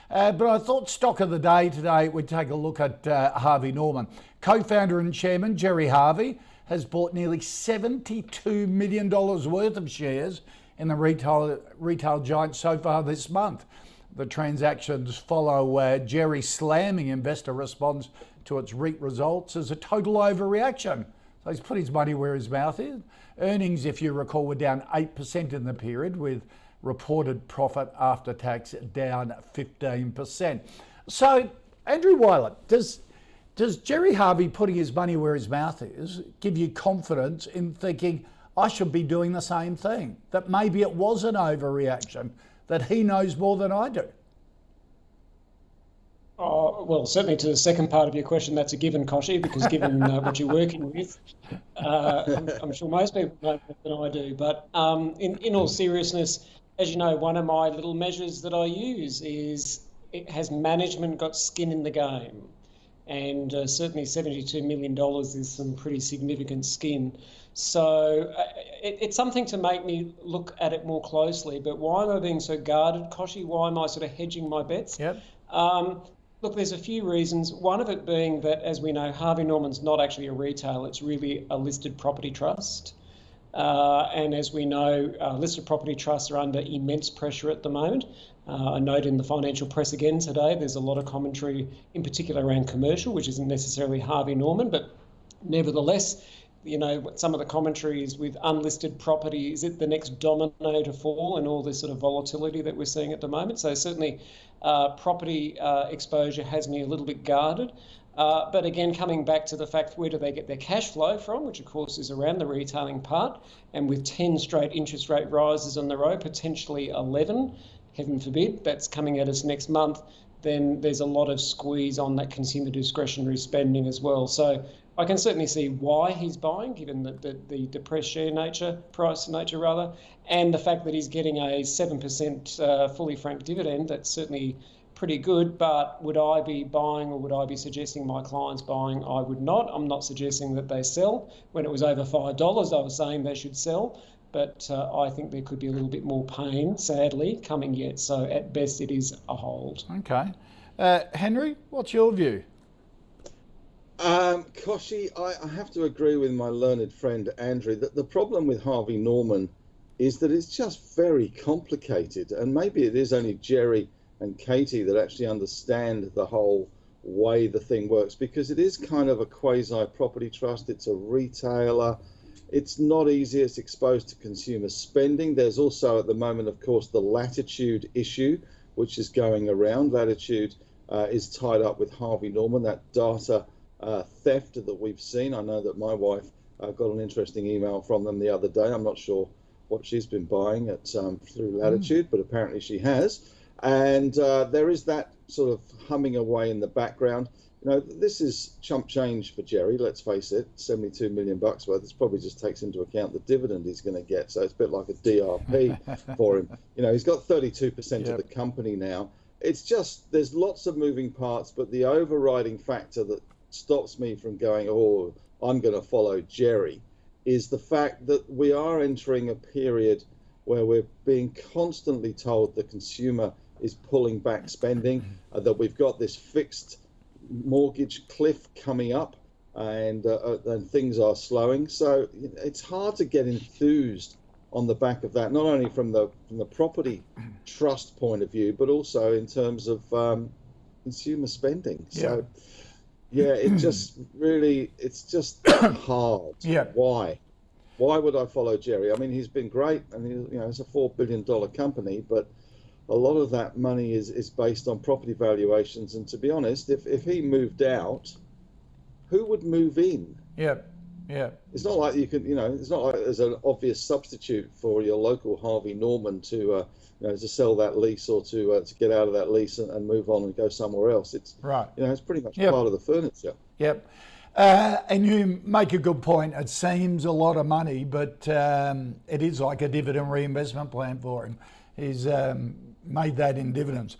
But I thought stock of the day today, we'd take a look at Harvey Norman. Co-founder and chairman Gerry Harvey has bought nearly $72 million worth of shares in the retail giant so far this month. The transactions follow Gerry slamming investor response to its REIT results as a total overreaction. So he's put his money where his mouth is. Earnings, if you recall, were down 8% in the period, with reported profit after tax down 15%. So, Andrew Wielandt, does Gerry Harvey putting his money where his mouth is give you confidence in thinking, I should be doing the same thing? That maybe it was an overreaction, that he knows more than I do? Oh, well, certainly to the second part of your question, that's a given, Koshy, because given what you're working with, I'm sure most people know more than I do. But in all seriousness, as you know, one of my little measures that I use is, has management got skin in the game? And certainly $72 million is some pretty significant skin. So it's something to make me look at it more closely. But why am I being so guarded, Koshy? Why am I sort of hedging my bets? Yep. Look, there's a few reasons. One of it being that, as we know, Harvey Norman's not actually a retail, it's really a listed property trust. And as we know, listed property trusts are under immense pressure at the moment. I note in the financial press again today, there's a lot of commentary, in particular around commercial, which isn't necessarily Harvey Norman, but nevertheless, you know, some of the commentary is with unlisted property. Is it the next domino to fall and all this sort of volatility that we're seeing at the moment? So certainly property exposure has me a little bit guarded. But again, coming back to the fact, where do they get their cash flow from, which of course is around the retailing part, and with 10 straight interest rate rises on the road, potentially 11, heaven forbid, that's coming at us next month, then there's a lot of squeeze on that consumer discretionary spending as well. So I can certainly see why he's buying, given the depressed share price nature, and the fact that he's getting a 7% fully franked dividend. That's certainly pretty good. But would I be buying, or would I be suggesting my clients buying? I would not. I'm not suggesting that they sell. When it was over $5, I was saying they should sell. But I think there could be a little bit more pain, sadly, coming yet. So at best, it is a hold. Okay. Henry, what's your view? Koshy, I have to agree with my learned friend Andrew that the problem with Harvey Norman is that it's just very complicated, and maybe it is only Gerry and Katie that actually understand the whole way the thing works, because it is kind of a quasi property trust. It's a retailer. It's not easy. It's exposed to consumer spending. There's also at the moment, of course, the Latitude issue, which is going around. Latitude is tied up with Harvey Norman, that data theft that we've seen. I know that my wife got an interesting email from them the other day. I'm not sure what she's been buying at through Latitude, but apparently she has. And there is that sort of humming away in the background. You know, this is chump change for Gerry, let's face it, $72 million worth. This probably just takes into account the dividend he's going to get. So it's a bit like a DRP for him. You know, he's got 32% of the company now. It's just, there's lots of moving parts, but the overriding factor that stops me from going, oh, I'm going to follow Gerry, is the fact that we are entering a period where we're being constantly told the consumer is pulling back spending, that we've got this fixed mortgage cliff coming up, and things are slowing. So it's hard to get enthused on the back of that, not only from the property trust point of view, but also in terms of consumer spending. So yeah, it just really, it's just hard. Why would I follow Gerry? I mean, he's been great, and you know, it's a $4 billion company, but a lot of that money is based on property valuations. And to be honest, if he moved out, who would move in? It's not like you can, you know, it's not like there's an obvious substitute for your local Harvey Norman to, you know, to sell that lease, or to get out of that lease and move on and go somewhere else. It's right. You know, it's pretty much part of the furniture. And you make a good point. It seems a lot of money, but it is like a dividend reinvestment plan for him. He's made that in dividends.